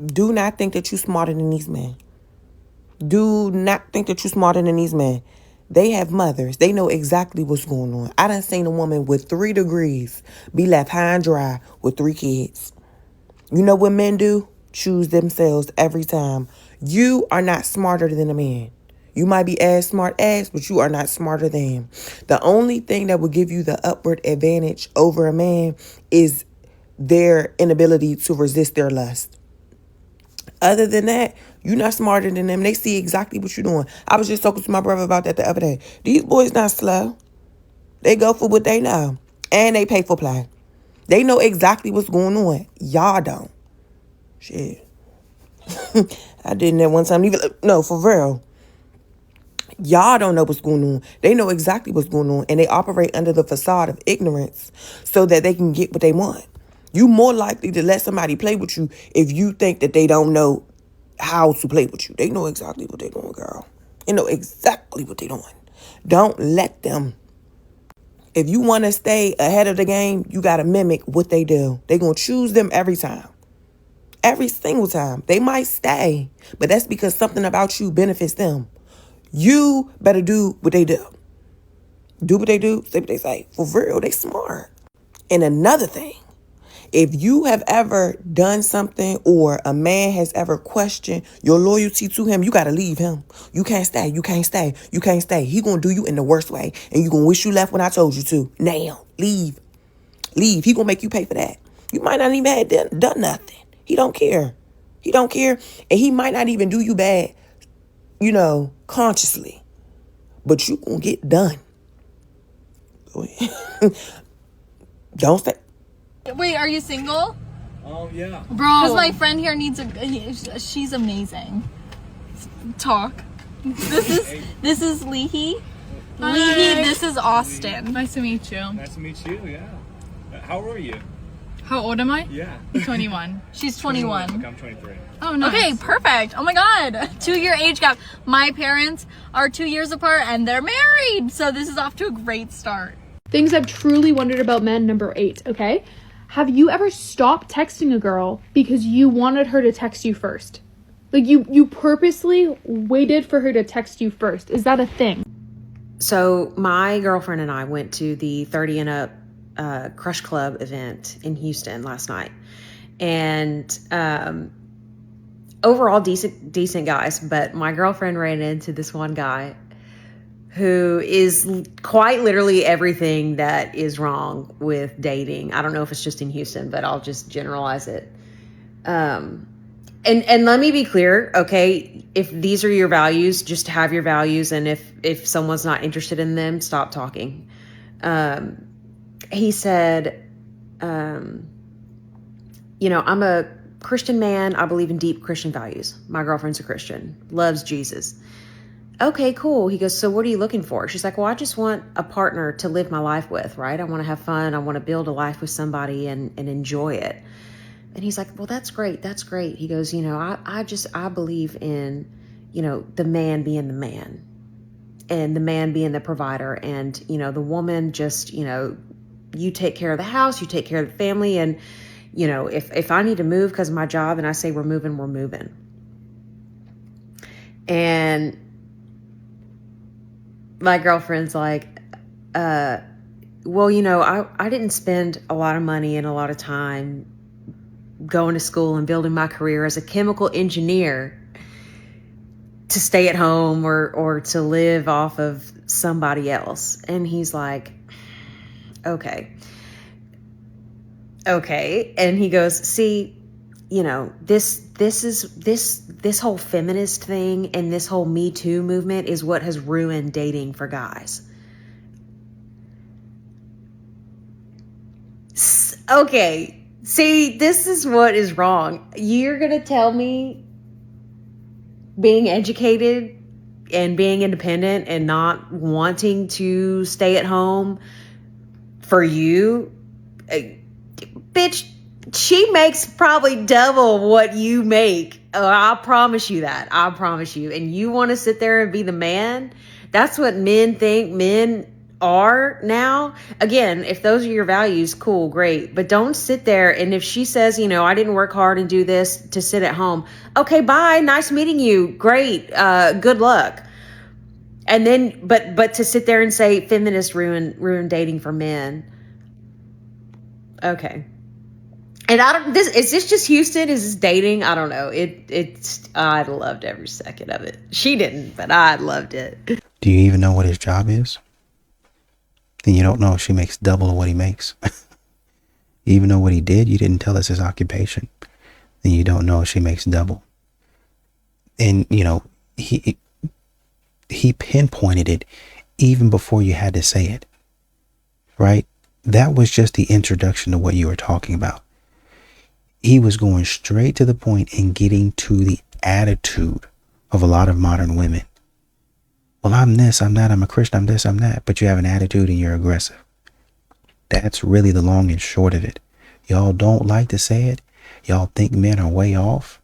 Do not think that you're smarter than these men. Do not think that you're smarter than these men. They have mothers. They know exactly what's going on. I done seen a woman with 3 degrees be left high and dry with 3 kids. You know what men do? Choose themselves every time. You are not smarter than a man. You might be as smart as, but you are not smarter than him. The only thing that will give you the upward advantage over a man is their inability to resist their lust. Other than that, you're not smarter than them. They see exactly what you're doing. I was just talking to my brother about that the other day. These boys not slow. They go for what they know. And they pay for play. They know exactly what's going on. Y'all don't. Shit. I didn't that one time. Even no, for real. Y'all don't know what's going on. They know exactly what's going on. And they operate under the facade of ignorance so that they can get what they want. You more likely to let somebody play with you if you think that they don't know how to play with you. They know exactly what they're doing, girl. They know exactly what they're doing. Don't let them. If you want to stay ahead of the game, you got to mimic what they do. They're going to choose them every time. Every single time. They might stay, but that's because something about you benefits them. You better do what they do. Do what they do, say what they say. For real, they smart. And another thing, if you have ever done something or a man has ever questioned your loyalty to him, you got to leave him. You can't stay. You can't stay. You can't stay. He going to do you in the worst way. And you going to wish you left when I told you to. Now, leave. Leave. He going to make you pay for that. You might not even have done nothing. He don't care. He don't care. And he might not even do you bad, consciously. But you going to get done. Don't stay. Wait, are you single? Yeah. Bro. Because my friend here needs she's amazing. Talk. This is Leahy. Leahy, this is Austin. Nice to meet you. Nice to meet you, yeah. How old are you? How old am I? Yeah. 21. She's 21. Okay, I'm 23. Oh, nice. Okay, perfect. Oh my God. 2-year age gap. My parents are 2 years apart and they're married. So this is off to a great start. Things I've truly wondered about men, number 8, okay? Have you ever stopped texting a girl because you wanted her to text you first? Like, you purposely waited for her to text you first. Is that a thing? So my girlfriend and I went to the 30 and Up Crush Club event in Houston last night. And overall decent guys, but my girlfriend ran into this one guy who is quite literally everything that is wrong with dating. I don't know if it's just in Houston, but I'll just generalize it. And let me be clear, okay? If these are your values, just have your values. And if someone's not interested in them, stop talking. He said, I'm a Christian man. I believe in deep Christian values. My girlfriend's a Christian, loves Jesus. Okay, cool. He goes, so what are you looking for? She's like, well, I just want a partner to live my life with, right? I want to have fun. I want to build a life with somebody and enjoy it. And he's like, well, that's great. That's great. He goes, I believe in, the man being the man and the man being the provider. And, the woman just, you take care of the house, you take care of the family. And, if I need to move because of my job and I say we're moving, we're moving. And my girlfriend's like, I didn't spend a lot of money and a lot of time going to school and building my career as a chemical engineer to stay at home or to live off of somebody else. And he's like, okay. And he goes, see, this whole feminist thing and this whole Me Too movement is what has ruined dating for guys. Okay, see, this is what is wrong. You're going to tell me being educated and being independent and not wanting to stay at home for you, bitch, she makes probably double what you make. I promise you that. I promise you. And you want to sit there and be the man? That's what men think. Men are now. Again, if those are your values, cool, great. But don't sit there and if she says, I didn't work hard and do this to sit at home. Okay, bye. Nice meeting you. Great. Good luck. And then, but to sit there and say feminists ruin dating for men. Okay. And is this just Houston? Is this dating? I don't know. I loved every second of it. She didn't, but I loved it. Do you even know what his job is? Then you don't know if she makes double of what he makes. You even know what he did? You didn't tell us his occupation. Then you don't know if she makes double. And, he pinpointed it even before you had to say it. Right? That was just the introduction to what you were talking about. He was going straight to the point and getting to the attitude of a lot of modern women. Well, I'm this, I'm that, I'm a Christian, I'm this, I'm that. But you have an attitude and you're aggressive. That's really the long and short of it. Y'all don't like to say it. Y'all think men are way off.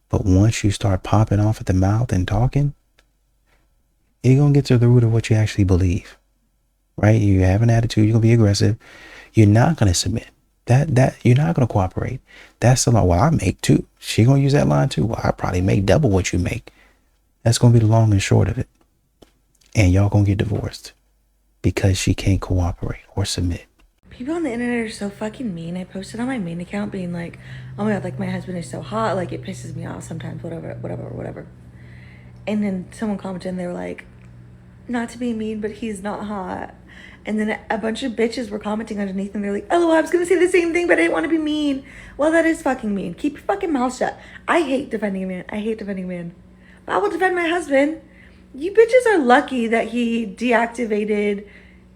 But once you start popping off at the mouth and talking, you're going to get to the root of what you actually believe. Right? You have an attitude, you're going to be aggressive. You're not going to submit. That you're not going to cooperate. That's the line. Well, I make too. She going to use that line too. Well, I probably make double what you make. That's going to be the long and short of it. And y'all going to get divorced because she can't cooperate or submit. People on the internet are so fucking mean. I posted on my main account being like, oh my god, like my husband is so hot, like it pisses me off sometimes, whatever. And then someone commented and they were like, not to be mean, but he's not hot. And then a bunch of bitches were commenting underneath and they're like, oh, I was gonna say the same thing, but I didn't want to be mean. Well, that is fucking mean. Keep your fucking mouth shut. I hate defending a man. But I will defend my husband. You bitches are lucky that he deactivated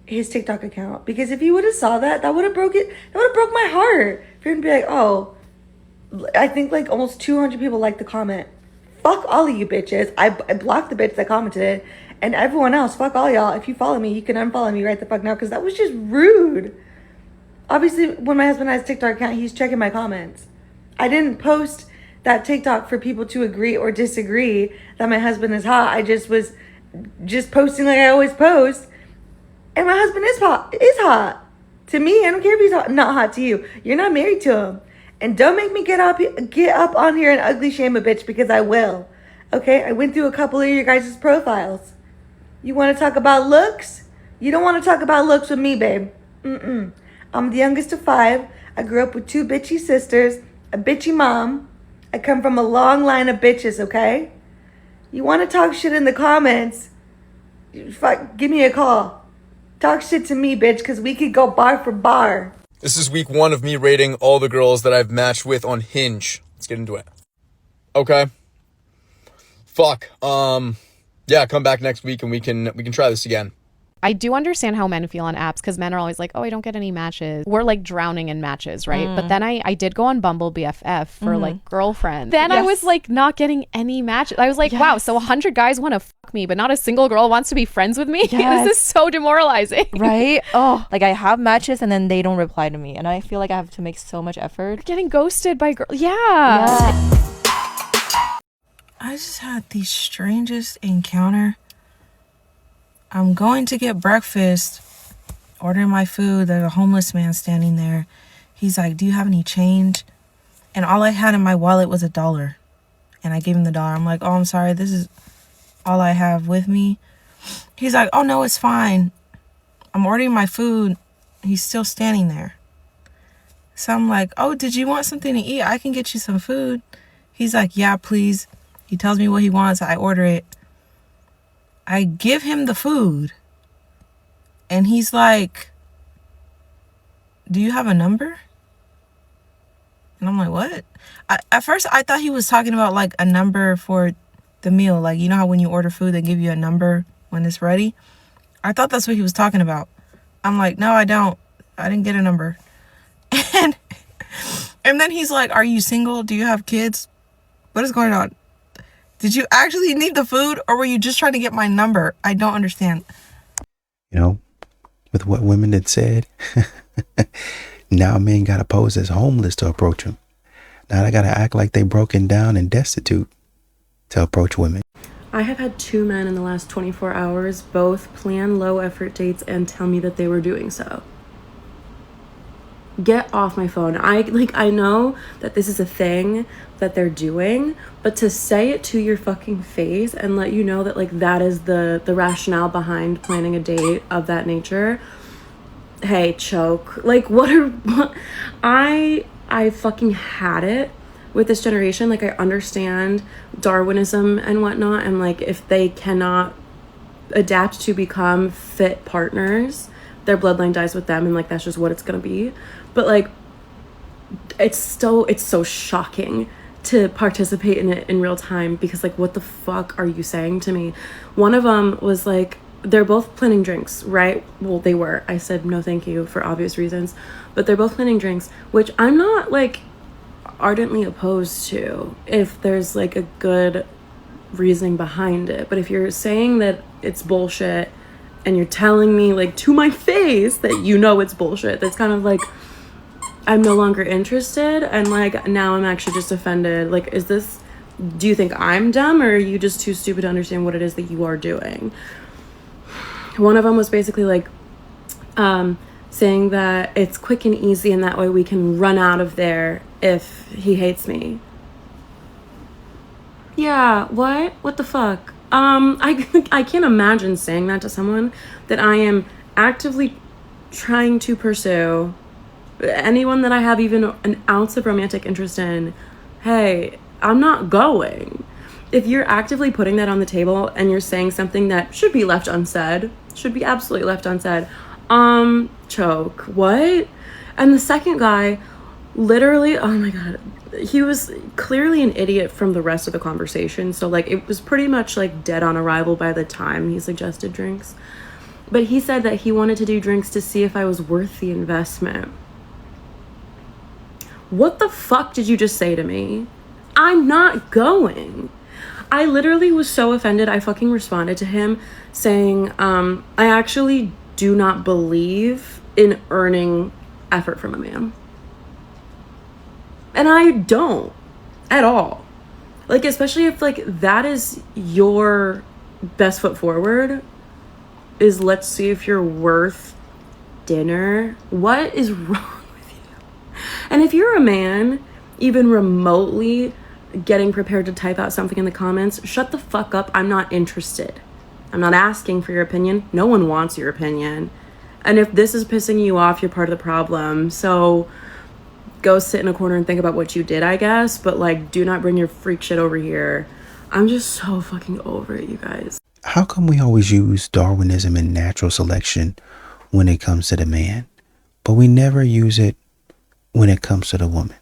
his TikTok account, because if you would have saw that would have broke my heart for him to be like, oh, I think like almost 200 people liked the comment. Fuck all of you bitches. I blocked the bitch that commented it, and everyone else, fuck all y'all. If you follow me, you can unfollow me right the fuck now, because that was just rude. Obviously, when my husband has a TikTok account, he's checking my comments. I didn't post that TikTok for people to agree or disagree that my husband is hot. I just was posting like I always post. And my husband is hot. To me, I don't care if he's not hot to you. You're not married to him. And don't make me get up on here and ugly shame a bitch, because I will. Okay? I went through a couple of your guys' profiles. You want to talk about looks? You don't want to talk about looks with me, babe. I'm the youngest of 5. I grew up with 2 bitchy sisters, a bitchy mom. I come from a long line of bitches, okay? You want to talk shit in the comments? Fuck, give me a call. Talk shit to me, bitch, because we could go bar for bar. This is week 1 of me rating all the girls that I've matched with on Hinge. Let's get into it. Okay. Fuck. Yeah, come back next week and we can try this again. I do understand how men feel on apps, because men are always like, oh, I don't get any matches. We're like drowning in matches, right? But then I did go on Bumble BFF for like girlfriend. Then I was like not getting any matches. I was like, wow, so 100 guys want to fuck me, but not a single girl wants to be friends with me? This is so demoralizing. Right? Oh, like I have matches and then they don't reply to me. And I feel like I have to make so much effort. You're getting ghosted by girls. Yeah. I just had the strangest encounter. I'm going to get breakfast, ordering my food. There's a homeless man standing there. He's like, do you have any change? And all I had in my wallet was $1. And I gave him the $1. I'm like, oh, I'm sorry. This is all I have with me. He's like, oh, no, it's fine. I'm ordering my food. He's still standing there. So I'm like, oh, did you want something to eat? I can get you some food. He's like, yeah, please. He tells me what he wants. I order it. I give him the food. And he's like, do you have a number? And I'm like, what? At first, I thought he was talking about like a number for the meal. Like, you know how when you order food, they give you a number when it's ready? I thought that's what he was talking about. I'm like, no, I don't. I didn't get a number. And then he's like, are you single? Do you have kids? What is going on? Did you actually need the food, or were you just trying to get my number? I don't understand. With what women had said, now men got to pose as homeless to approach them. Now they got to act like they broken down and destitute to approach women. I have had 2 men in the last 24 hours both plan low effort dates and tell me that they were doing so. Get off my phone. I know that this is a thing that they're doing, but to say it to your fucking face and let you know that like that is the rationale behind planning a date of that nature. Hey, choke. Like I fucking had it with this generation. Like I understand Darwinism and whatnot, and like if they cannot adapt to become fit partners, their bloodline dies with them, and like that's just what it's gonna be. But like it's so shocking to participate in it in real time, because like what the fuck are you saying to me? One of them was like, they're both planning drinks, right? Well, they were. I said no thank you for obvious reasons, but they're both planning drinks, which I'm not like ardently opposed to if there's like a good reasoning behind it. But if you're saying that it's bullshit and you're telling me like to my face that you know it's bullshit, that's kind of like, I'm no longer interested, and like now I'm actually just offended. Like, do you think I'm dumb, or are you just too stupid to understand what it is that you are doing? One of them was basically like saying that it's quick and easy and that way we can run out of there if he hates me. Yeah, what the fuck? I can't imagine saying that to someone that I am actively trying to pursue, anyone that I have even an ounce of romantic interest in. Hey, I'm not going. If you're actively putting that on the table and you're saying something that should be left unsaid, should be absolutely left unsaid, choke. What? And the second guy, literally, oh my god, he was clearly an idiot from the rest of the conversation. So like it was pretty much like dead on arrival by the time he suggested drinks. But he said that he wanted to do drinks to see if I was worth the investment. What the fuck did you just say to me? I'm not going. I literally was so offended. I fucking responded to him saying, I actually do not believe in earning effort from a man. And I don't at all. Like, especially if like that is your best foot forward, is let's see if you're worth dinner. What is wrong with you? And if you're a man, even remotely getting prepared to type out something in the comments, shut the fuck up. I'm not interested. I'm not asking for your opinion. No one wants your opinion. And if this is pissing you off, you're part of the problem. So go sit in a corner and think about what you did, I guess. But like, do not bring your freak shit over here. I'm just so fucking over it, you guys. How come we always use Darwinism and natural selection when it comes to the man, but we never use it when it comes to the woman?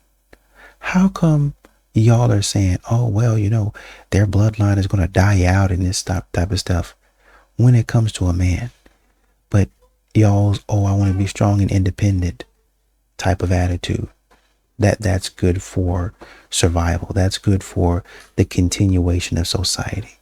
How come y'all are saying, oh, well, you know, their bloodline is going to die out and this type of stuff when it comes to a man? But y'all's, oh, I want to be strong and independent type of attitude. That's good for survival. That's good for the continuation of society.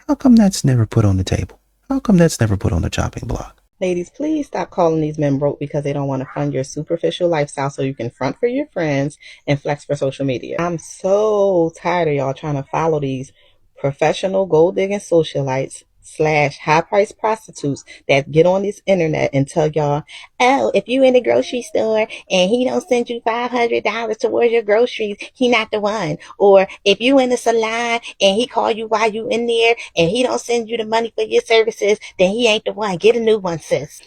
How come that's never put on the table? How come that's never put on the chopping block? Ladies, please stop calling these men broke because they don't want to fund your superficial lifestyle so you can front for your friends and flex for social media. I'm so tired of y'all trying to follow these professional gold digging socialites / high-priced prostitutes that get on this internet and tell y'all, oh, if you in the grocery store and he don't send you $500 towards your groceries, he not the one. Or if you in the salon and he call you while you in there and he don't send you the money for your services, then he ain't the one. Get a new one, sis.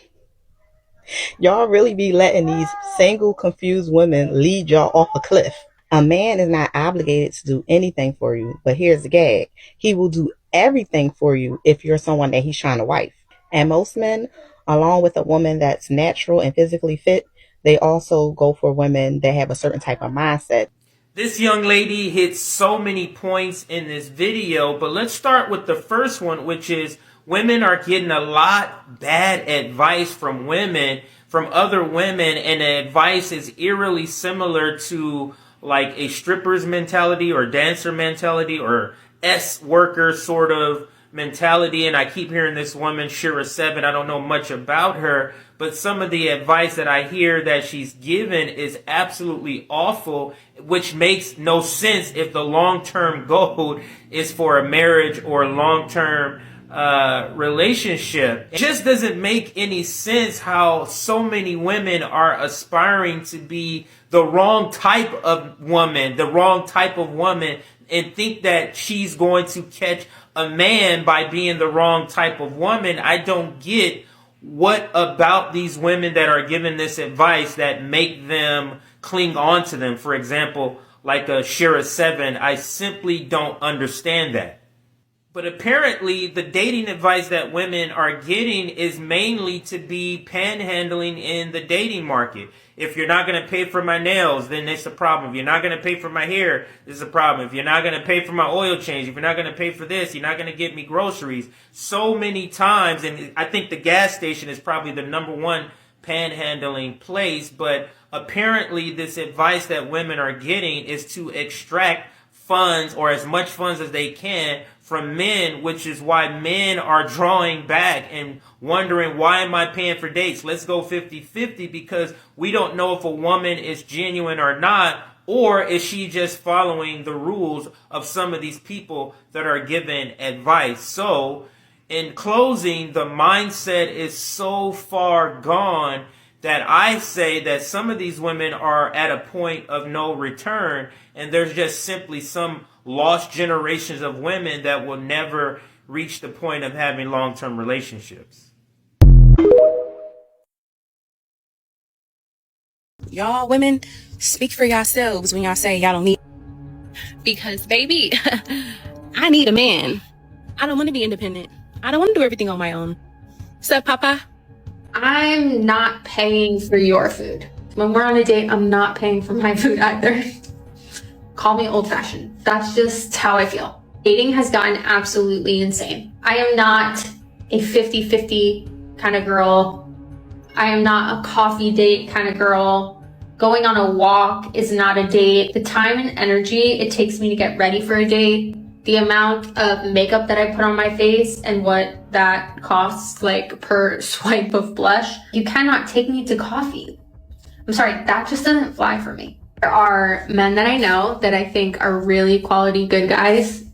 Y'all really be letting these single, confused women lead y'all off a cliff. A man is not obligated to do anything for you, but here's the gag. He will do everything for you if you're someone that he's trying to wife. And most men, along with a woman that's natural and physically fit, they also go for women that have a certain type of mindset. This young lady hits so many points in this video, but let's start with the first one, which is women are getting a lot bad advice from women, from other women, and the advice is eerily similar to like a stripper's mentality or dancer mentality or S-worker sort of mentality. And I keep hearing this woman, Shira 7, I don't know much about her, but some of the advice that I hear that she's given is absolutely awful, which makes no sense if the long-term goal is for a marriage or long-term relationship. It just doesn't make any sense how so many women are aspiring to be the wrong type of woman, and think that she's going to catch a man by being the wrong type of woman. I don't get what about these women that are given this advice that make them cling on to them. For example, like a Shira 7, I simply don't understand that. But apparently the dating advice that women are getting is mainly to be panhandling in the dating market. If you're not going to pay for my nails, then it's a problem. If you're not going to pay for my hair, this is a problem. If you're not going to pay for my oil change, if you're not going to pay for this, you're not going to get me groceries. So many times, and I think the gas station is probably the #1 panhandling place, but apparently this advice that women are getting is to extract funds, or as much funds as they can, from men, which is why men are drawing back and wondering, why am I paying for dates? Let's go 50-50, because we don't know if a woman is genuine or not, or is she just following the rules of some of these people that are given advice. So in closing, the mindset is so far gone that I say that some of these women are at a point of no return, and there's just simply some lost generations of women that will never reach the point of having long-term relationships. Y'all women, speak for yourselves when y'all say y'all don't need, because baby, I need a man. I don't want to be independent. I don't want to do everything on my own. What's up, Papa? I'm not paying for your food. When we're on a date, I'm not paying for my food either. Call me old-fashioned. That's just how I feel. Dating has gotten absolutely insane. I am not a 50-50 kind of girl. I am not a coffee date kind of girl. Going on a walk is not a date. The time and energy it takes me to get ready for a date, the amount of makeup that I put on my face and what that costs like per swipe of blush, you cannot take me to coffee. I'm sorry, that just doesn't fly for me. There are men that I know that I think are really quality good guys,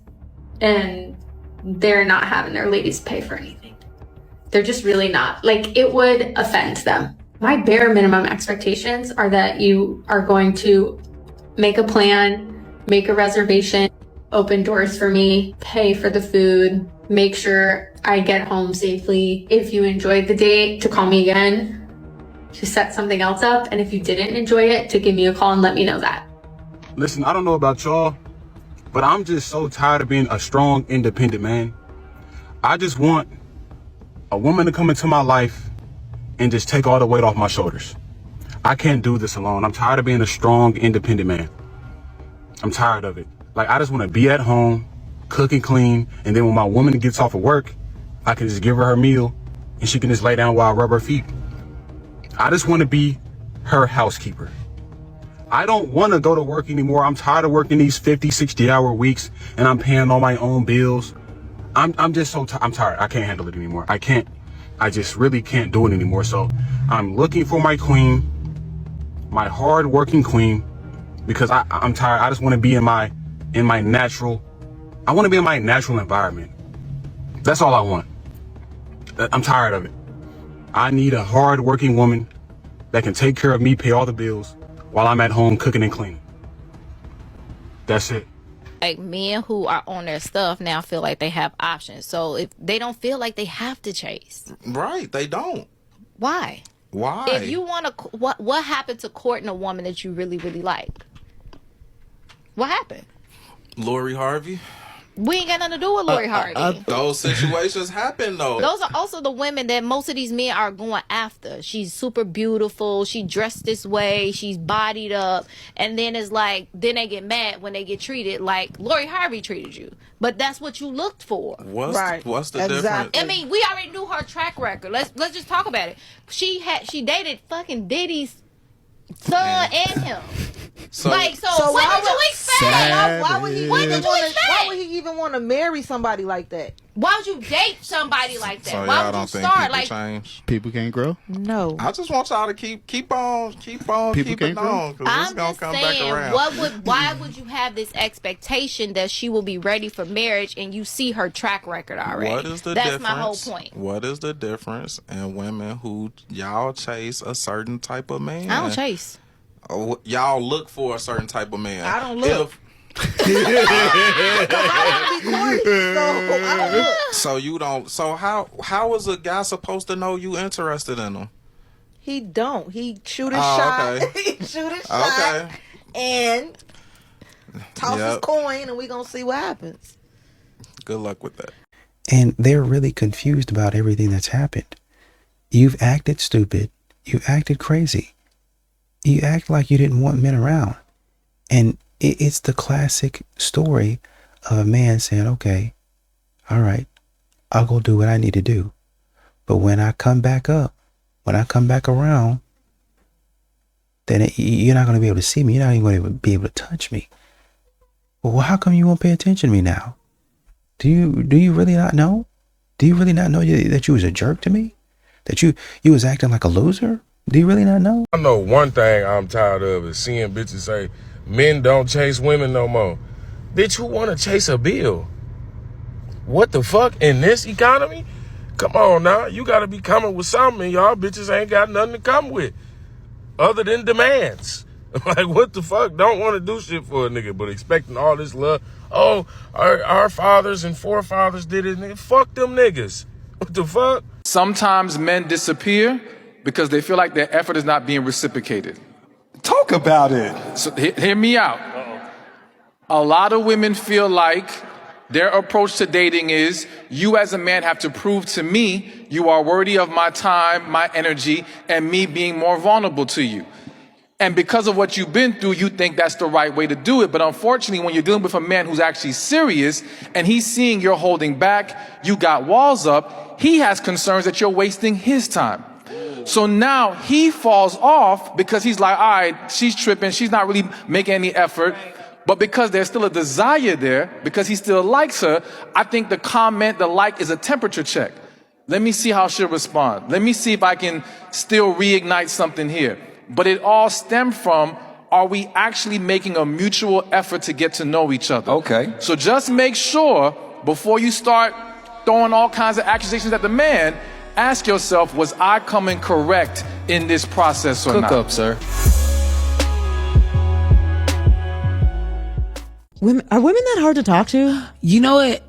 and they're not having their ladies pay for anything. They're just really not. Like, it would offend them. My bare minimum expectations are that you are going to make a plan, make a reservation, open doors for me, pay for the food, make sure I get home safely. If you enjoyed the date, to call me again, to set something else up. And if you didn't enjoy it, to give me a call and let me know that. Listen, I don't know about y'all, but I'm just so tired of being a strong, independent man. I just want a woman to come into my life and just take all the weight off my shoulders. I can't do this alone. I'm tired of being a strong, independent man. I'm tired of it. Like, I just want to be at home, cook and clean, and then when my woman gets off of work, I can just give her her meal and she can just lay down while I rub her feet. I just want to be her housekeeper. I don't want to go to work anymore. I'm tired of working these 50, 60-hour weeks and I'm paying all my own bills. I'm just so I'm tired. I can't handle it anymore. I just really can't do it anymore. So I'm looking for my queen, my hard-working queen, because I'm tired. I just want to be in my natural, I want to be in my natural environment. That's all I want. I'm tired of it. I need a hard-working woman that can take care of me, pay all the bills, while I'm at home cooking and cleaning. That's it. Like, men who are on their stuff now feel like they have options. So if they don't feel like they have to chase. Right, they don't. Why? Why? If you want to, what happened to courting a woman that you really, really like? What happened? Lori Harvey. We ain't got nothing to do with Lori Harvey. Those situations happen though. Those are also the women that most of these men are going after. She's super beautiful. She dressed this way. She's bodied up. And then it's like, then they get mad when they get treated like Lori Harvey treated you. But that's what you looked for. What's the difference? I mean, we already knew her track record. Let's just talk about it. She dated fucking Diddy's son and him. So what did you expect? Why would he even want to marry somebody like that? Why would you date somebody like that? So Why y'all would don't you think start people like? change? People can't grow. No. I just want y'all to keep on People keeping can't grow? on, because I'm it's gonna just come back saying, around. why would you have this expectation that she will be ready for marriage and you see her track record already? What is the That's difference? my whole point. What is the difference in women who y'all chase a certain type of man? I don't chase. Oh, y'all look for a certain type of man. I don't look. So you don't. So how is a guy supposed to know you interested in him? He don't. He shoot his Oh, shot. okay. He shoot his shot. And toss his coin, and we gonna see what happens. Good luck with that. And they're really confused about everything that's happened. You've acted stupid. You acted crazy. You act like you didn't want men around. And it's the classic story of a man saying, okay, all right, I'll go do what I need to do. But when I come back up, when I come back around, then you're not going to be able to see me. You're not even going to be able to touch me. Well, how come you won't pay attention to me now? Do you really not know? Do you really not know that you was a jerk to me? That you was acting like a loser? Do you really not know? I know one thing I'm tired of is seeing bitches say, men don't chase women no more. Bitch, who want to chase a bill? What the fuck? In this economy? Come on now. You got to be coming with something. Y'all bitches ain't got nothing to come with other than demands. Like, what the fuck? Don't want to do shit for a nigga, but expecting all this love. Oh, our fathers and forefathers did it. Nigga. Fuck them niggas. What the fuck? Sometimes men disappear because they feel like their effort is not being reciprocated. Talk about it. So hear me out. A lot of women feel like their approach to dating is, you as a man have to prove to me you are worthy of my time, my energy, and me being more vulnerable to you. And because of what you've been through, you think that's the right way to do it. But unfortunately, when you're dealing with a man who's actually serious and he's seeing you're holding back, you got walls up, he has concerns that you're wasting his time. So now he falls off because he's like, all right, she's tripping. She's not really making any effort. But because there's still a desire there, because he still likes her, I think the comment, the like is a temperature check. Let me see how she'll respond. Let me see if I can still reignite something here. But it all stemmed from, are we actually making a mutual effort to get to know each other? Okay. So just make sure before you start throwing all kinds of accusations at the man, ask yourself, was I coming correct in this process or not? Cook up, sir. Are women that hard to talk to? You know what?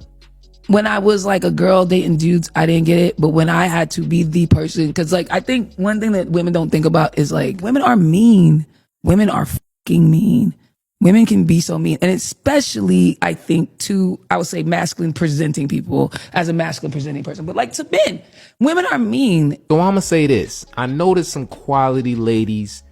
When I was like a girl dating dudes, I didn't get it. But when I had to be the person, because like I think one thing that women don't think about is like women are mean. Women are fucking mean. Women can be so mean. And especially, I think, to, I would say, masculine presenting people as a masculine presenting person. But like to men, women are mean. So I'm going to say this. I know there's some quality ladies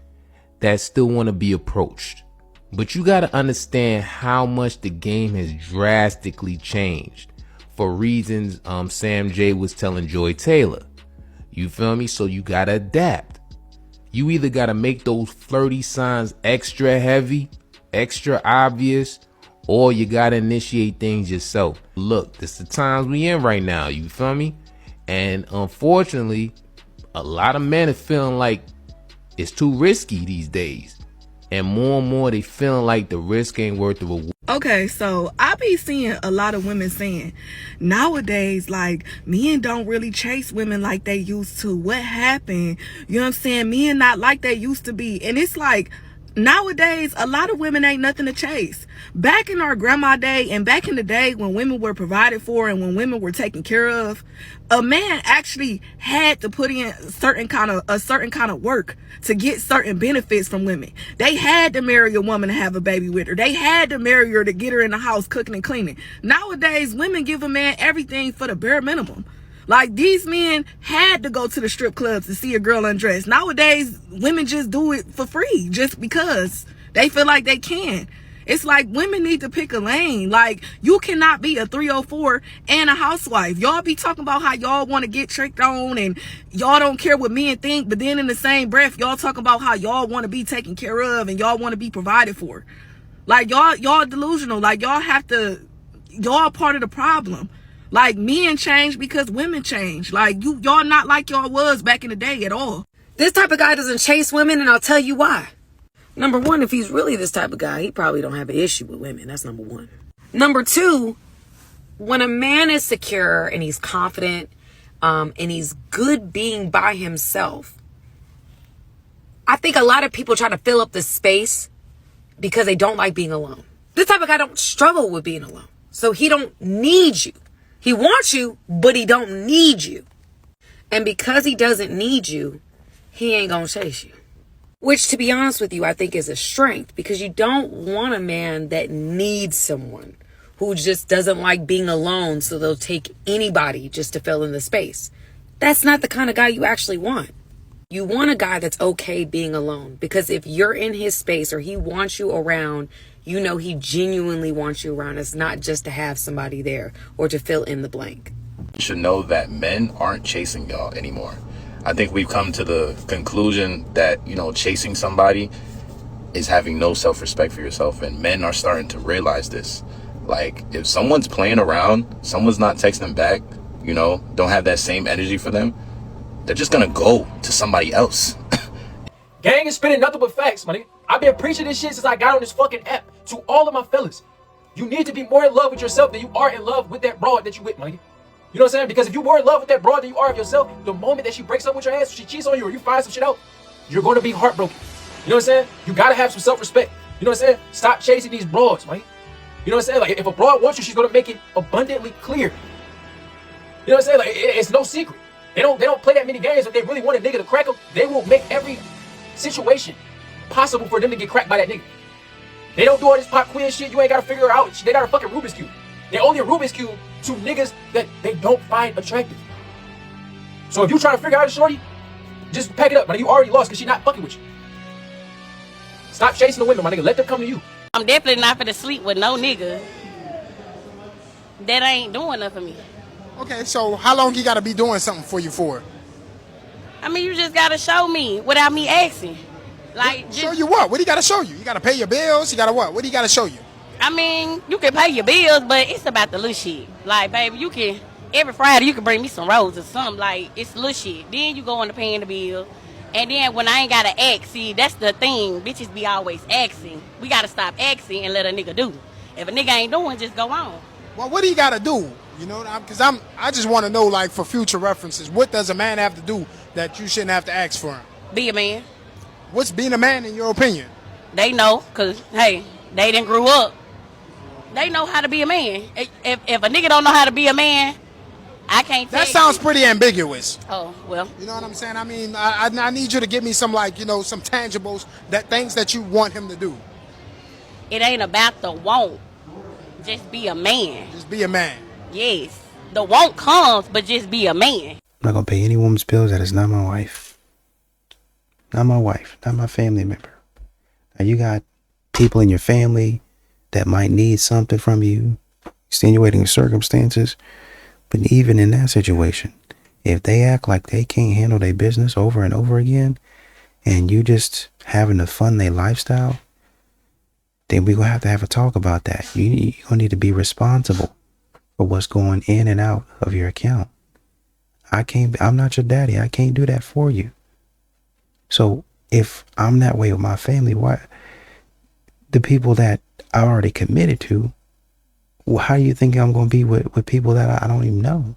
that still want to be approached. But you got to understand how much the game has drastically changed for reasons Sam J was telling Joy Taylor. You feel me? So you got to adapt. You either got to make those flirty signs extra heavy, extra obvious, or you got to initiate things yourself. Look, this is the times we in right now. You feel me? And unfortunately, a lot of men are feeling like it's too risky these days. And more they feeling like the risk ain't worth the reward. Okay, so I be seeing a lot of women saying nowadays, like, men don't really chase women like they used to. What happened? You know what I'm saying? Men not like they used to be. And it's like, nowadays, a lot of women ain't nothing to chase. Back in our grandma day and back in the day when women were provided for and when women were taken care of, a man actually had to put in a certain kind of work to get certain benefits from women. They had to marry a woman to have a baby with her. They had to marry her to get her in the house cooking and cleaning. Nowadays, women give a man everything for the bare minimum. Like, these men had to go to the strip clubs to see a girl undressed. Nowadays, women just do it for free just because they feel like they can. It's like women need to pick a lane. Like, you cannot be a 304 and a housewife. Y'all be talking about how y'all want to get tricked on and y'all don't care what men think, but then in the same breath, y'all talk about how y'all want to be taken care of and y'all want to be provided for. Like, y'all delusional. Like, y'all part of the problem. Like, men change because women change. Like, y'all not like y'all was back in the day at all. This type of guy doesn't chase women, and I'll tell you why. Number one, if he's really this type of guy, he probably don't have an issue with women. That's number one. Number two, when a man is secure and he's confident, and he's good being by himself, I think a lot of people try to fill up the space because they don't like being alone. This type of guy don't struggle with being alone. So he don't need you. He wants you, but he don't need you. And because he doesn't need you, he ain't gonna chase you. Which, to be honest with you, I think is a strength, because you don't want a man that needs someone, who just doesn't like being alone, so they'll take anybody just to fill in the space. That's not the kind of guy you actually want. You want a guy that's okay being alone, because if you're in his space or he wants you around, you know he genuinely wants you around. It's not just to have somebody there or to fill in the blank. You should know that men aren't chasing y'all anymore. I think we've come to the conclusion that, you know, chasing somebody is having no self-respect for yourself, and men are starting to realize this. Like, if someone's playing around, someone's not texting back, you know, don't have that same energy for them, they're just gonna go to somebody else. Gang is spitting nothing but facts, money. I've been preaching this shit since I got on this fucking app to all of my fellas. You need to be more in love with yourself than you are in love with that broad that you with, money. You know what I'm saying? Because if you're more in love with that broad than you are of yourself, the moment that she breaks up with your ass, she cheats on you, or you find some shit out, you're going to be heartbroken. You know what I'm saying? You got to have some self-respect. You know what I'm saying? Stop chasing these broads, man. You know what I'm saying? Like, if a broad wants you, she's going to make it abundantly clear. You know what I'm saying? Like, it's no secret. They don't play that many games. If they really want a nigga to crack them, they will make every situation possible for them to get cracked by that nigga. They don't do all this pop quiz shit. You ain't got to figure her out. They got a fucking Rubik's Cube. They only a Rubik's Cube to niggas that they don't find attractive. So if you trying to figure out a shorty, just pack it up, man. You already lost because she not fucking with you. Stop chasing the women, my nigga. Let them come to you. I'm definitely not finna sleep with no nigga that ain't doing nothing for me. Okay, so how long he gotta be doing something for you for? I mean, you just gotta show me without me asking. Like, just show you what? What do you gotta show you? You gotta pay your bills? You gotta what? What do you gotta show you? I mean, you can pay your bills, but it's about the little shit. Like, baby, you can, every Friday you can bring me some roses or something. Like, it's little shit. Then you go on to paying the bill. And then when I ain't gotta ask, see, that's the thing. Bitches be always asking. We gotta stop asking and let a nigga do. If a nigga ain't doing, just go on. Well, what do you gotta do? You know, because I just want to know, like, for future references, what does a man have to do that you shouldn't have to ask for him? Be a man. What's being a man in your opinion? They know, cause hey, they didn't grew up. They know how to be a man. If a nigga don't know how to be a man, I can't. That sounds pretty ambiguous. Oh well. You know what I'm saying? I mean, I need you to give me some, like, you know, some tangibles, that things that you want him to do. It ain't about the want. Just be a man. Just be a man. Yes. The want comes, but just be a man. I'm not going to pay any woman's bills that is not my wife. Not my wife. Not my family member. Now, you got people in your family that might need something from you, extenuating circumstances. But even in that situation, if they act like they can't handle their business over and over again, and you just having to fund their lifestyle, then we're going to have a talk about that. You're going to need to be responsible for what's going in and out of your account. I'm not your daddy. I can't do that for you. So if I'm that way with my family, why the people that I already committed to, how do you think I'm going to be with people that I don't even know?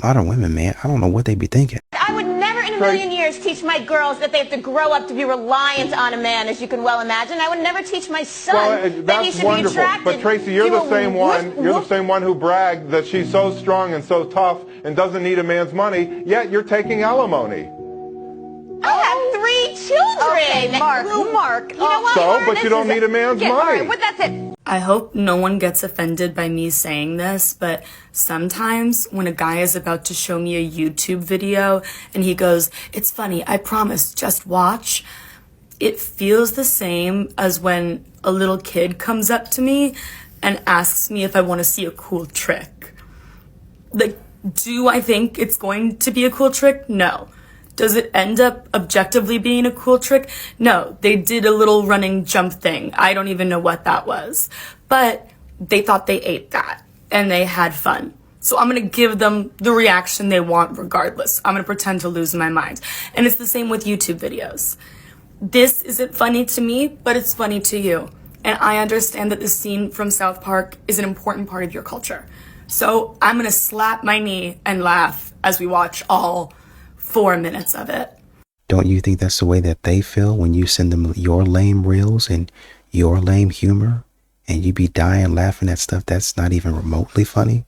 A lot of women, man, I don't know what they be thinking. I would never in a million years teach my girls that they have to grow up to be reliant on a man, as you can well imagine. I would never teach my son that he should be attracted. But Tracy, you're the same one. You're the same one who bragged that she's so strong and so tough and doesn't need a man's money. Yet you're taking alimony. I have 3 children. Okay, Mark. You know what? So, but you don't need a man's money. All right, but that's it. I hope no one gets offended by me saying this, but sometimes when a guy is about to show me a YouTube video and he goes, "It's funny, I promise, just watch," it feels the same as when a little kid comes up to me and asks me if I want to see a cool trick. Like, do I think it's going to be a cool trick? No. Does it end up objectively being a cool trick? No, they did a little running jump thing. I don't even know what that was. But they thought they ate that. and they had fun. So I'm gonna give them the reaction they want regardless. I'm gonna pretend to lose my mind. And it's the same with YouTube videos. This isn't funny to me, but it's funny to you. And I understand that the scene from South Park is an important part of your culture. So I'm gonna slap my knee and laugh as we watch all 4 minutes of it. Don't you think that's the way that they feel when you send them your lame reels and your lame humor, and you be dying laughing at stuff that's not even remotely funny?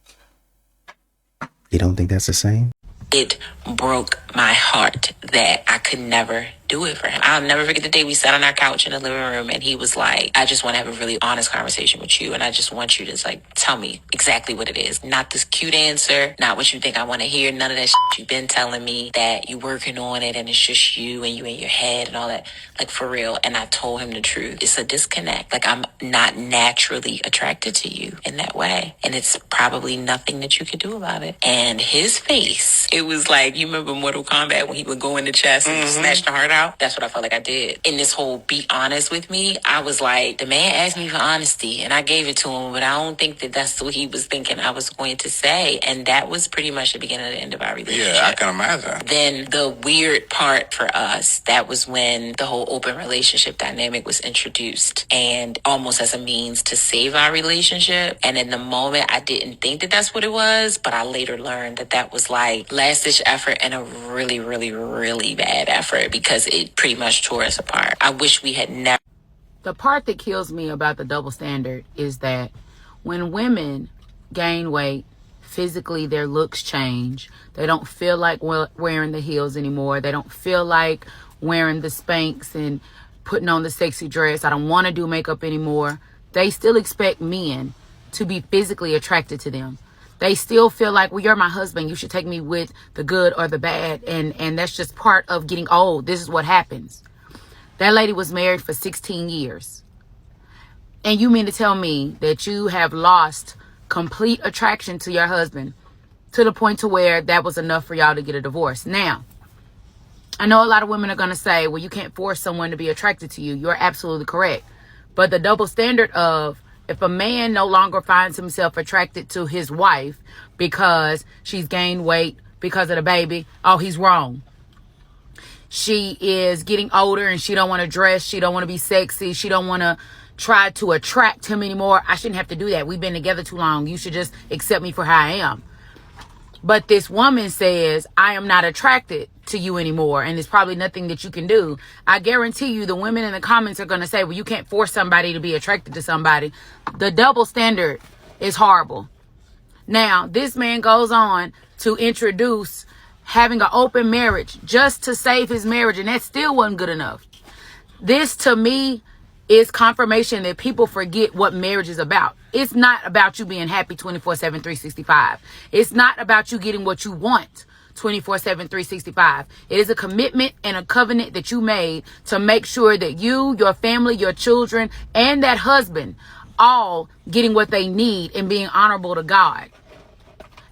You don't think that's the same? It broke my heart that I could never do it for him. I'll never forget the day we sat on our couch in the living room and he was like, I just want to have a really honest conversation with you. And I just want you to like tell me exactly what it is. Not this cute answer, not what you think I want to hear. None of that shit you've been telling me that you're working on it and it's just you and you in your head and all that. Like for real. And I told him the truth. It's a disconnect. Like I'm not naturally attracted to you in that way. And it's probably nothing that you could do about it. And his face, it was like, you remember Mortal Kombat when he would go in the chest and snatch the heart out? That's what I felt like I did. In this whole be honest with me, I was like, the man asked me for honesty and I gave it to him, but I don't think that that's what he was thinking I was going to say. And that was pretty much the beginning of the end of our relationship. Yeah, I can imagine. Then the weird part for us, that was when the whole open relationship dynamic was introduced and almost as a means to save our relationship. And in the moment, I didn't think that that's what it was, but I later learned that that was like last ditch effort and a really, really, really bad effort because it pretty much tore us apart. I wish we had never. The part that kills me about the double standard is that when women gain weight, physically their looks change. They don't feel like wearing the heels anymore. They don't feel like wearing the Spanx and putting on the sexy dress. I don't want to do makeup anymore. They still expect men to be physically attracted to them. They still feel like, well, you're my husband. You should take me with the good or the bad. And that's just part of getting old. This is what happens. That lady was married for 16 years. And you mean to tell me that you have lost complete attraction to your husband to the point to where that was enough for y'all to get a divorce? Now, I know a lot of women are going to say, well, you can't force someone to be attracted to you. You're absolutely correct. But the double standard of, if a man no longer finds himself attracted to his wife because she's gained weight because of the baby, oh, he's wrong. She is getting older and she don't want to dress. She don't want to be sexy. She don't want to try to attract him anymore. I shouldn't have to do that. We've been together too long. You should just accept me for how I am. But this woman says, I am not attracted to you anymore, and there's probably nothing that you can do. I guarantee you the women in the comments are going to say, well, you can't force somebody to be attracted to somebody. The double standard is horrible. Now, this man goes on to introduce having an open marriage just to save his marriage, and that still wasn't good enough. This, to me, is confirmation that people forget what marriage is about. It's not about you being happy 24/7, 365. It's not about you getting what you want 24/7, 365. It is a commitment and a covenant that you made to make sure that you, your family, your children, and that husband all getting what they need and being honorable to God.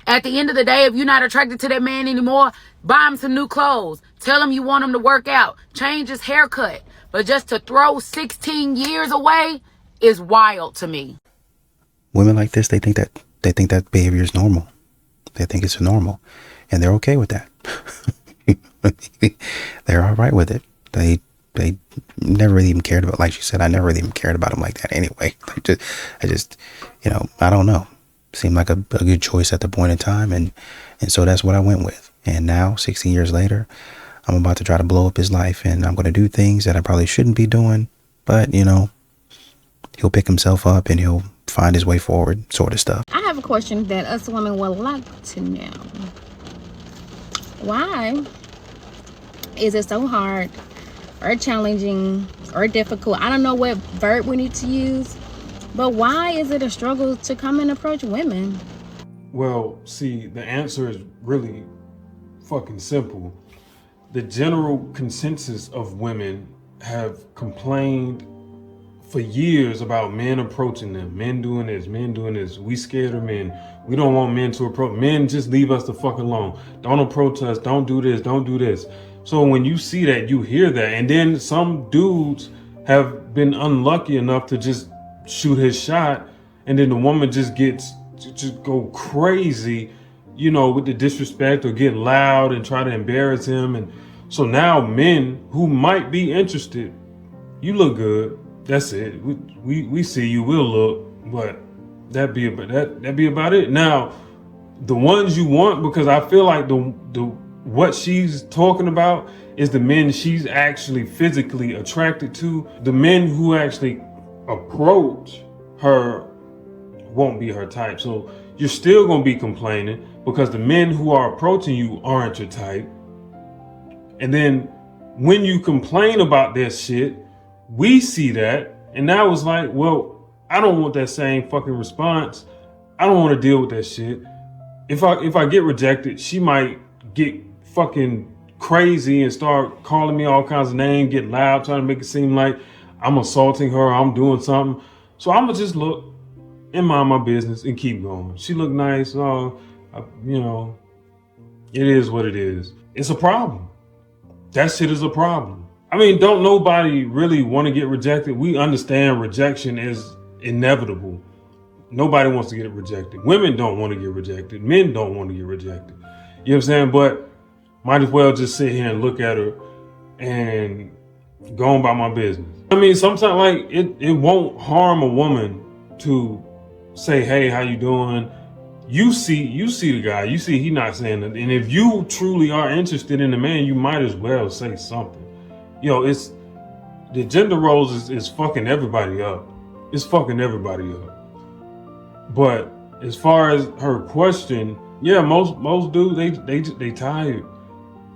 At the end of the day, if you're not attracted to that man anymore, buy him some new clothes. Tell him you want him to work out. Change his haircut. But just to throw 16 years away is wild to me. Women like this, they think that behavior is normal. They think it's normal, and they're okay with that. They're all right with it. They never really even cared about, like she said, I never really even cared about him like that anyway. I just, I don't know. Seemed like a good choice at the point in time, and so that's what I went with. And now, 16 years later, I'm about to try to blow up his life, and I'm going to do things that I probably shouldn't be doing, but, he'll pick himself up and he'll find his way forward, sort of stuff. I have a question that us women would like to know. Why is it so hard or challenging or difficult? I don't know what verb we need to use, but why is it a struggle to come and approach women? Well, see, the answer is really fucking simple. The general consensus of women have complained for years about men approaching them, men doing this, men doing this. We scared of men. We don't want men to approach. Men, just leave us the fuck alone. Don't approach us. Don't do this. Don't do this. So when you see that, you hear that. And then some dudes have been unlucky enough to just shoot his shot. And then the woman just gets just go crazy, you know, with the disrespect or get loud and try to embarrass him. And so now men who might be interested, you look good. That's it. We see you. We'll look, but that'd be about it. Now, the ones you want, because I feel like the what she's talking about is the men she's actually physically attracted to. The men who actually approach her won't be her type. So you're still gonna be complaining because the men who are approaching you aren't your type. And then when you complain about their shit, we see that, and now it's like, well, I don't want that same fucking response. I don't want to deal with that shit. If I get rejected, she might get fucking crazy and start calling me all kinds of names, get loud, trying to make it seem like I'm assaulting her, I'm doing something. So I'm gonna just look and mind my business and keep going. She look nice, you know, it is what it is. It's a problem. That shit is a problem. I mean, don't nobody really want to get rejected. We understand rejection is inevitable. Nobody wants to get rejected. Women don't want to get rejected. Men don't want to get rejected. You know what I'm saying? But might as well just sit here and look at her and go on about my business. I mean, sometimes like it won't harm a woman to say, hey, how you doing? You see the guy, you see he not saying nothing. And if you truly are interested in the man, you might as well say something. You know, it's the gender roles is fucking everybody up. It's fucking everybody up. But as far as her question, yeah, most dudes they tired.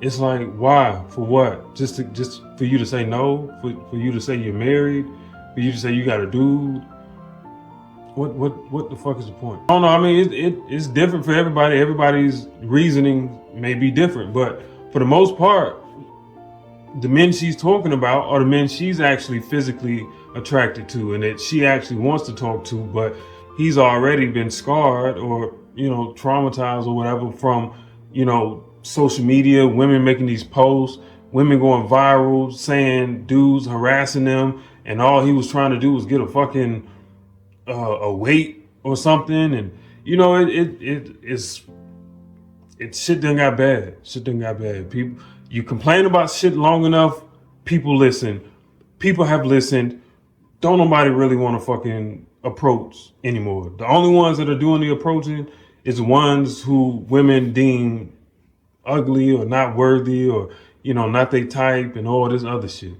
It's like, why? For what? Just for you to say no? For you to say you're married? For you to say you got a dude? What the fuck is the point? I don't know. I mean, it's different for everybody. Everybody's reasoning may be different, but for the most part, the men she's talking about are the men she's actually physically attracted to and that she actually wants to talk to, but he's already been scarred or, you know, traumatized or whatever from, you know, social media, women making these posts, women going viral, saying dudes harassing them, and all he was trying to do was get a fucking a weight or something. And you know, it's shit done got bad. Shit done got bad. People, you complain about shit long enough, people listen. People have listened. Don't nobody really want to fucking approach anymore. The only ones that are doing the approaching is the ones who women deem ugly or not worthy or, you know, not they type and all this other shit.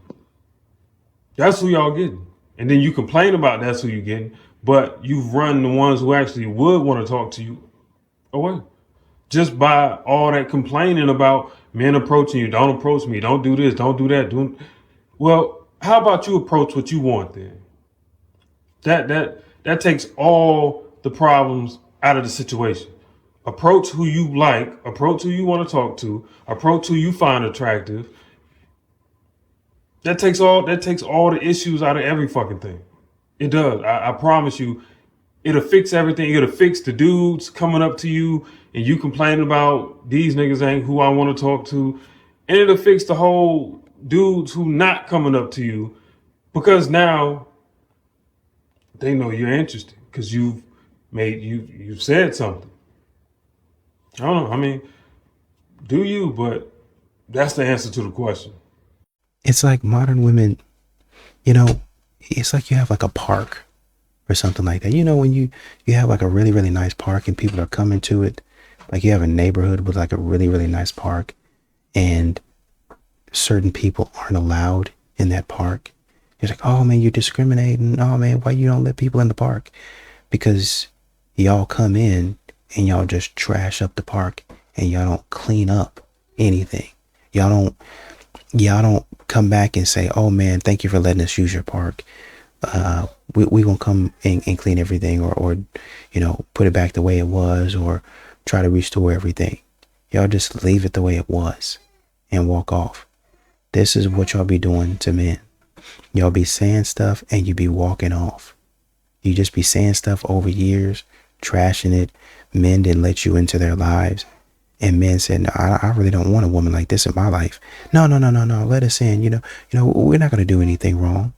That's who y'all getting. And then you complain about that's who you getting, but you've run the ones who actually would want to talk to you away. Just by all that complaining about men approaching you, don't approach me, don't do this, don't do that. Well, how about you approach what you want then? That takes all the problems out of the situation. Approach who you like, approach who you want to talk to, approach who you find attractive. That takes all the issues out of every fucking thing. It does. I promise you, it'll fix everything. It'll fix the dudes coming up to you and you complaining about these niggas ain't who I want to talk to. And it'll fix the whole dudes who not coming up to you because now they know you're interested because you've said something. I don't know. I mean, do you? But that's the answer to the question. It's like modern women, you know, it's like you have like a park or something like that. You know, when you have like a really, really nice park and people are coming to it, like you have a neighborhood with like a really, really nice park and certain people aren't allowed in that park. It's like, oh man, you're discriminating. Oh man, why you don't let people in the park? Because y'all come in and y'all just trash up the park and y'all don't clean up anything. Y'all don't come back and say, oh man, thank you for letting us use your park. We gonna come and clean everything or, you know, put it back the way it was or try to restore everything. Y'all just leave it the way it was and walk off. This is what y'all be doing to men. Y'all be saying stuff and you be walking off. You just be saying stuff over years, trashing it. Men didn't let you into their lives. And men said, no, I really don't want a woman like this in my life. No, let us in. You know, we're not going to do anything wrong.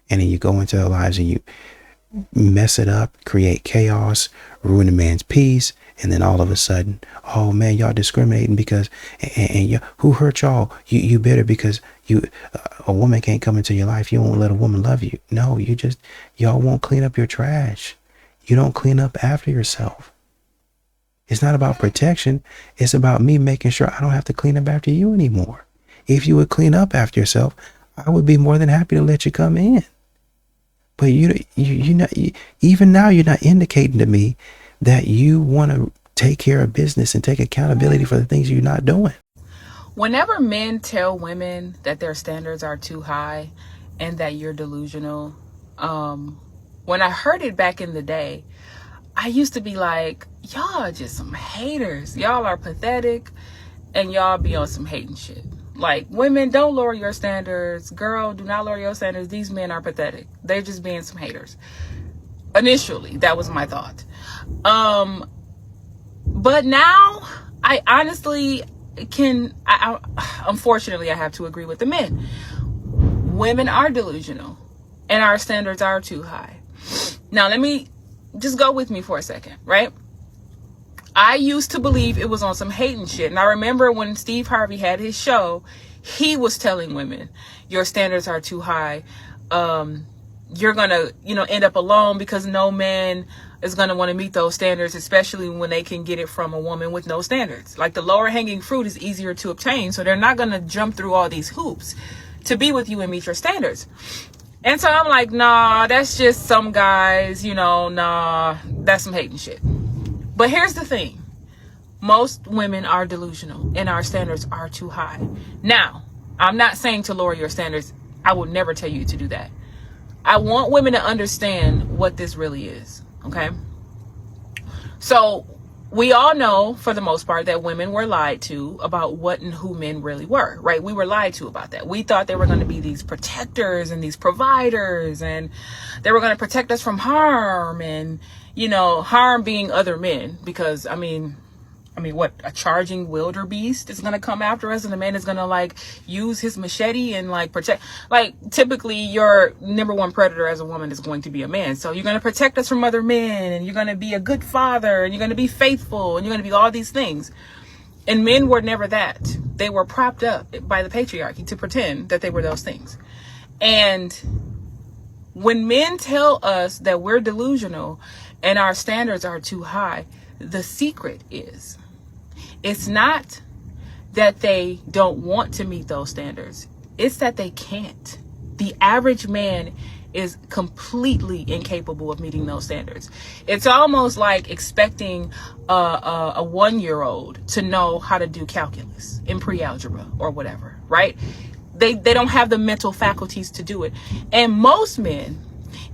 And then you go into their lives and mess it up, create chaos, ruin a man's peace, and then all of a sudden, oh man, y'all discriminating because, and who hurt y'all? You bitter because a woman can't come into your life. You won't let a woman love you. No, y'all won't clean up your trash. You don't clean up after yourself. It's not about protection. It's about me making sure I don't have to clean up after you anymore. If you would clean up after yourself, I would be more than happy to let you come in. But even now, you're not indicating to me that you want to take care of business and take accountability for the things you're not doing. Whenever men tell women that their standards are too high and that you're delusional, when I heard it back in the day, I used to be like, y'all are just some haters. Y'all are pathetic and y'all be on some hating shit. Like, women, don't lower your standards. Girl, do not lower your standards. These men are pathetic. They're just being some haters. Initially, that was my thought. But now, I honestly unfortunately, I have to agree with the men. Women are delusional, and our standards are too high. Now, let me just go with me for a second, right? I used to believe it was on some hating shit. And I remember when Steve Harvey had his show, he was telling women, your standards are too high. You're going to, end up alone because no man is going to want to meet those standards, especially when they can get it from a woman with no standards. Like, the lower hanging fruit is easier to obtain. So they're not going to jump through all these hoops to be with you and meet your standards. And so I'm like, nah, that's just some guys, nah, that's some hating shit. But here's the thing. Most women are delusional and our standards are too high. Now, I'm not saying to lower your standards. I will never tell you to do that. I want women to understand what this really is. Okay? So we all know, for the most part, that women were lied to about what and who men really were, right? We were lied to about that. We thought they were going to be these protectors and these providers, and they were going to protect us from harm, and, harm being other men, because, I mean, what, a charging wildebeest is going to come after us, and the man is going to, use his machete and, protect. Typically, your number one predator as a woman is going to be a man. So you're going to protect us from other men, and you're going to be a good father, and you're going to be faithful, and you're going to be all these things. And men were never that. They were propped up by the patriarchy to pretend that they were those things. And when men tell us that we're delusional and our standards are too high, the secret is, it's not that they don't want to meet those standards. It's that they can't. The average man is completely incapable of meeting those standards. It's almost like expecting a 1-year-old to know how to do calculus in pre-algebra or whatever, right? They don't have the mental faculties to do it. And most men,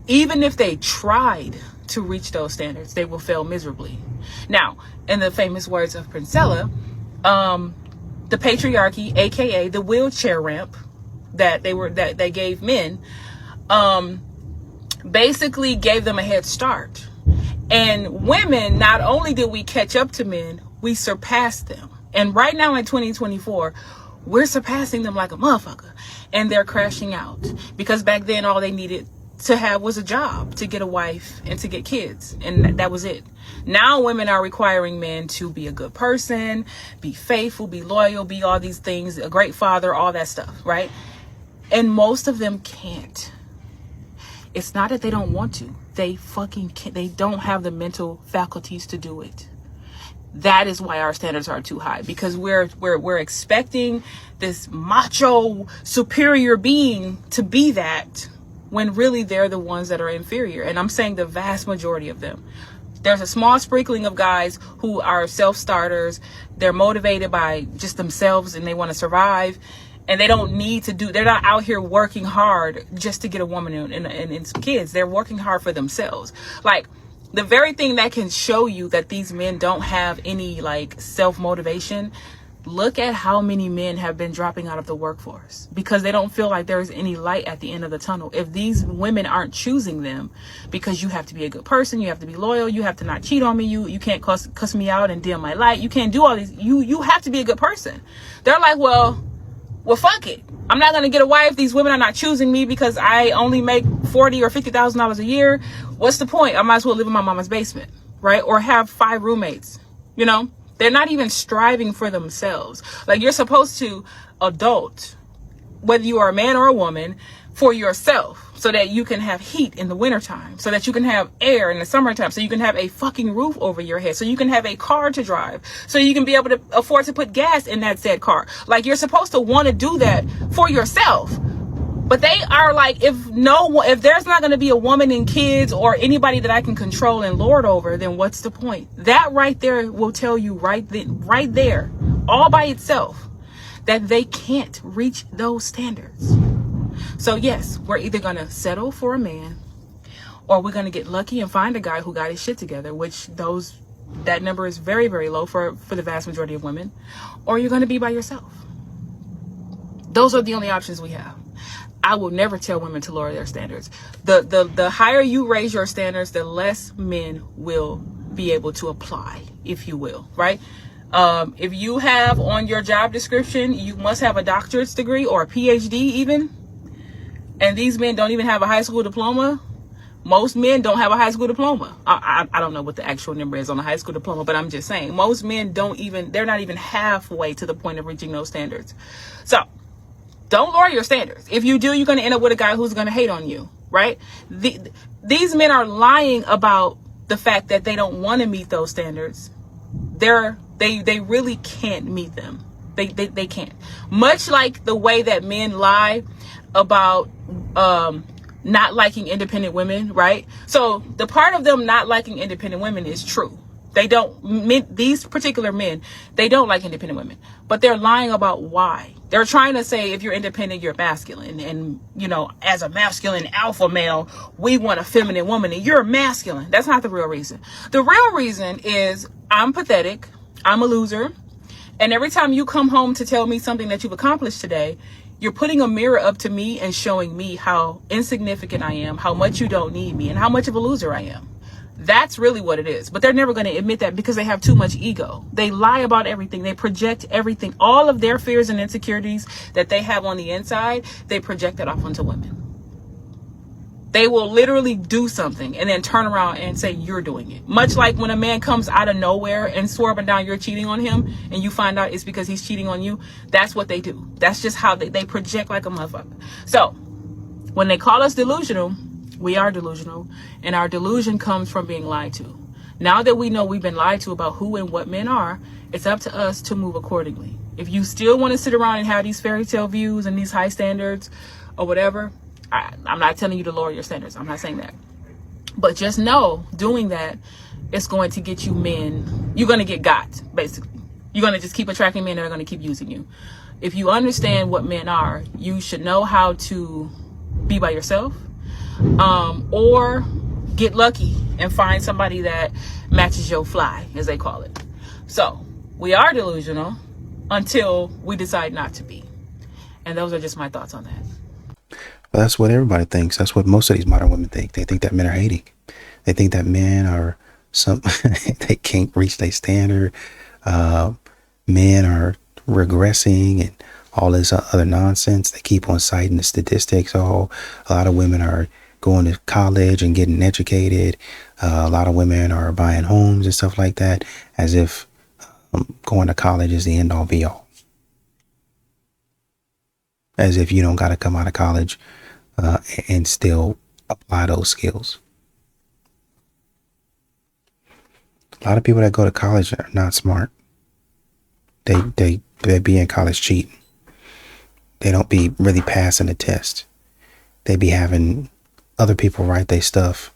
even if they tried to reach those standards, they will fail miserably. Now, in the famous words of Princella, the patriarchy, aka the wheelchair ramp that they gave men, basically gave them a head start. And women, not only did we catch up to men, we surpassed them. And right now in 2024, we're surpassing them like a motherfucker, and they're crashing out because back then all they needed to have was a job, to get a wife and to get kids, and that was it. Now women are requiring men to be a good person, be faithful, be loyal, be all these things, a great father, all that stuff, right? And most of them can't. It's not that they don't want to. They fucking can't. They don't have the mental faculties to do it. That is why our standards are too high, because we're expecting this macho superior being to be that, when really they're the ones that are inferior. And I'm saying the vast majority of them. There's a small sprinkling of guys who are self-starters. They're motivated by just themselves and they want to survive. And they don't need to they're not out here working hard just to get a woman and some kids. They're working hard for themselves. Like, the very thing that can show you that these men don't have any self-motivation, look at how many men have been dropping out of the workforce because they don't feel like there's any light at the end of the tunnel. If these women aren't choosing them because you have to be a good person, you have to be loyal, you have to not cheat on me, you can't cuss me out and dim my light, you can't do all these, you have to be a good person. They're like, well, well, fuck it. I'm not gonna get a wife. These women are not choosing me because I only make $40,000 or $50,000 a year. What's the point? I might as well live in my mama's basement, right? Or have 5 roommates. You know, they're not even striving for themselves. Like, you're supposed to adult, whether you are a man or a woman, for yourself, so that you can have heat in the wintertime, so that you can have air in the summertime, so you can have a fucking roof over your head, so you can have a car to drive, so you can be able to afford to put gas in that said car. Like, you're supposed to want to do that for yourself. But they are like, if there's not going to be a woman and kids or anybody that I can control and lord over, then what's the point? That right there will tell you right there, all by itself, that they can't reach those standards. So yes, we're either going to settle for a man, or we're going to get lucky and find a guy who got his shit together, which that number is very, very low for the vast majority of women, or you're going to be by yourself. Those are the only options we have. I will never tell women to lower their standards. The higher you raise your standards, the less men will be able to apply, if you will, right? If you have on your job description, you must have a doctorate's degree or a PhD even, and these men don't even have a high school diploma. Most men don't have a high school diploma. I don't know what the actual number is on a high school diploma, but I'm just saying most men they're not even halfway to the point of reaching those standards. So don't lower your standards. If you do, you're going to end up with a guy who's going to hate on you, right? These men are lying about the fact that they don't want to meet those standards. They really can't meet them. They can't. Much like the way that men lie about not liking independent women, right? So the part of them not liking independent women is true. These particular men, they don't like independent women, but they're lying about why. They're trying to say if you're independent, you're masculine. And, you know, as a masculine alpha male, we want a feminine woman and you're masculine. That's not the real reason. The real reason is I'm pathetic. I'm a loser. And every time you come home to tell me something that you've accomplished today, you're putting a mirror up to me and showing me how insignificant I am, how much you don't need me, and how much of a loser I am. That's really what it is. But they're never going to admit that because they have too much ego. They lie about everything. They project everything. All of their fears and insecurities that they have on the inside, they project that off onto women. They will literally do something and then turn around and say you're doing it. Much like when a man comes out of nowhere and swear up and down you're cheating on him and you find out it's because he's cheating on you. That's what they do. That's just how they project like a motherfucker. So when they call us delusional, we are delusional, and our delusion comes from being lied to. Now that we know we've been lied to about who and what men are, it's up to us to move accordingly. If you still want to sit around and have these fairy tale views and these high standards or whatever, I'm not telling you to lower your standards. I'm not saying that. But just know doing that is going to get you men. You're going to get got, basically. You're going to just keep attracting men that are going to keep using you. If you understand what men are, you should know how to be by yourself. Or get lucky and find somebody that matches your fly, as they call it. So we are delusional until we decide not to be. And those are just my thoughts on that. But that's what everybody thinks. That's what most of these modern women think. They think that men are hating. They think that men are they can't reach their standard. Men are regressing and all this other nonsense. They keep on citing the statistics. Oh, a lot of women are going to college and getting educated. A lot of women are buying homes and stuff like that, as if going to college is the end all be all. As if you don't got to come out of college and still apply those skills. A lot of people that go to college are not smart. They be in college cheating. They don't be really passing the test. They be having other people write their stuff,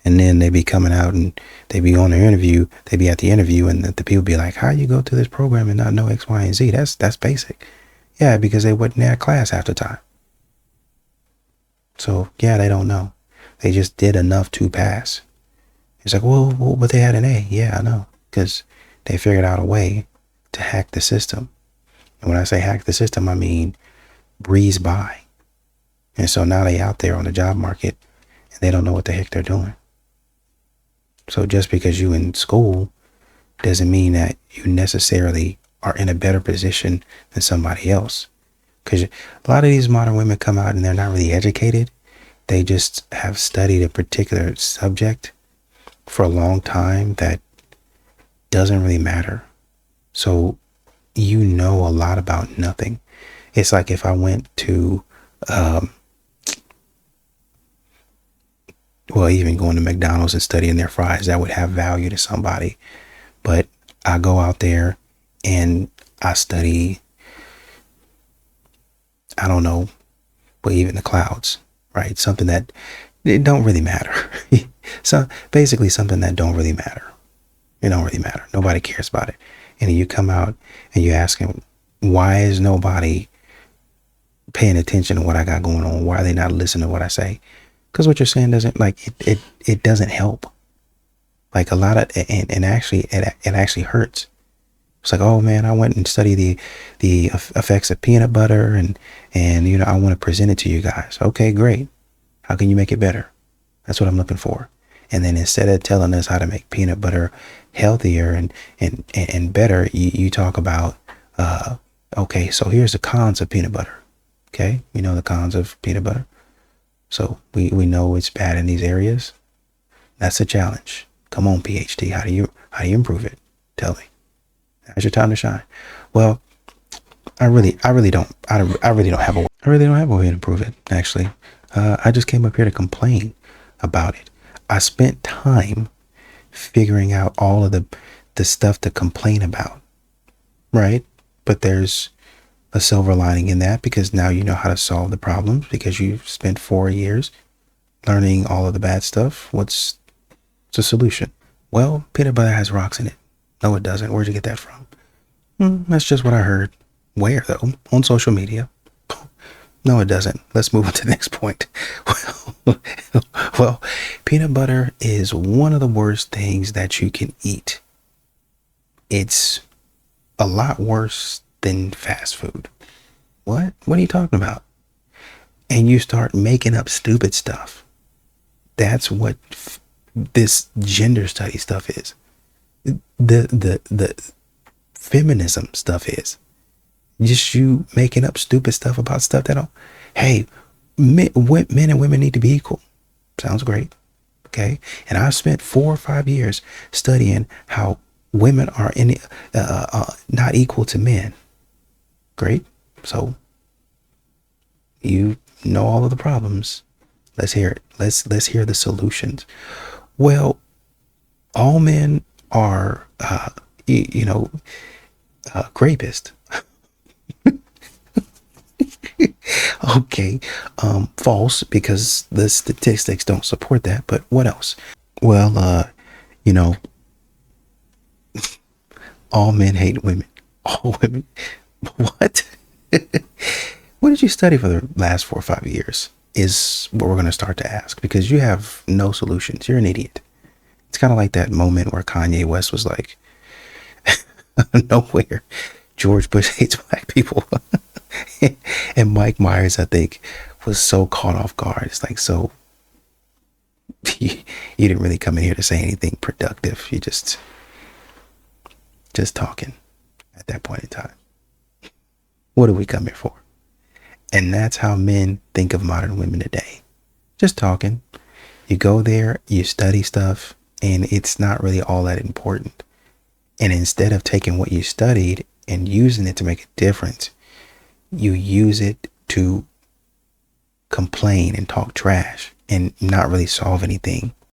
and then they be coming out and they be on their interview. They be at the interview, and the people be like, "How you go through this program and not know X, Y, and Z?" That's basic. Yeah, because they wasn't in that class half the time. So yeah, they don't know. They just did enough to pass. It's like, well, but they had an A. Yeah, I know, because they figured out a way to hack the system. And when I say hack the system, I mean breeze by. And so now they out there on the job market and they don't know what the heck they're doing. So just because you in school doesn't mean that you necessarily are in a better position than somebody else. Because a lot of these modern women come out and they're not really educated. They just have studied a particular subject for a long time that doesn't really matter. So you know a lot about nothing. It's like if I went to, well, even going to McDonald's and studying their fries, that would have value to somebody. But I go out there and I study, I don't know, but even the clouds, right? Something that it don't really matter. So basically something that don't really matter. It don't really matter. Nobody cares about it. And then you come out and you ask him, why is nobody paying attention to what I got going on? Why are they not listening to what I say? Because what you're saying doesn't, like, it doesn't help. Like a lot of, and actually, it actually hurts. It's like, oh man, I went and studied the effects of peanut butter and you know, I want to present it to you guys. Okay, great. How can you make it better? That's what I'm looking for. And then instead of telling us how to make peanut butter healthier and better, you talk about, okay, so here's the cons of peanut butter. Okay, we know the cons of peanut butter. So we know it's bad in these areas. That's a challenge. Come on, PhD. How do you improve it? Tell me. Now's your time to shine. Well, I really don't have a way to improve it. Actually, I just came up here to complain about it. I spent time figuring out all of the stuff to complain about, right? But there's a silver lining in that, because now you know how to solve the problems, because you've spent 4 years learning all of the bad stuff. What's the solution? Well, peanut butter has rocks in it. No, it doesn't. Where'd you get that from? That's just what I heard. Where, though? On social media. No, it doesn't. Let's move on to the next point. Well, peanut butter is one of the worst things that you can eat. It's a lot worse than fast food. What? What are you talking about? And you start making up stupid stuff. That's what this gender study stuff is. The feminism stuff is. Just you making up stupid stuff about stuff that don't. Hey, men and women need to be equal. Sounds great. Okay. And I've spent 4 or 5 years studying how women are not equal to men. Great. So you know all of the problems. Let's hear it. Let's hear the solutions. Well, all men are, rapists. Okay, false, because the statistics don't support that. But what else? Well, all men hate women. All women. What? What did you study for the last 4 or 5 years is what we're going to start to ask, because you have no solutions. You're an idiot. It's kind of like that moment where Kanye West was like, nowhere, George Bush hates black people. And Mike Myers, I think, was so caught off guard. It's like, so you didn't really come in here to say anything productive. You just talking at that point in time. What do we come here for? And that's how men think of modern women today. Just talking. You go there, you study stuff, and it's not really all that important. And instead of taking what you studied and using it to make a difference, you use it to complain and talk trash and not really solve anything.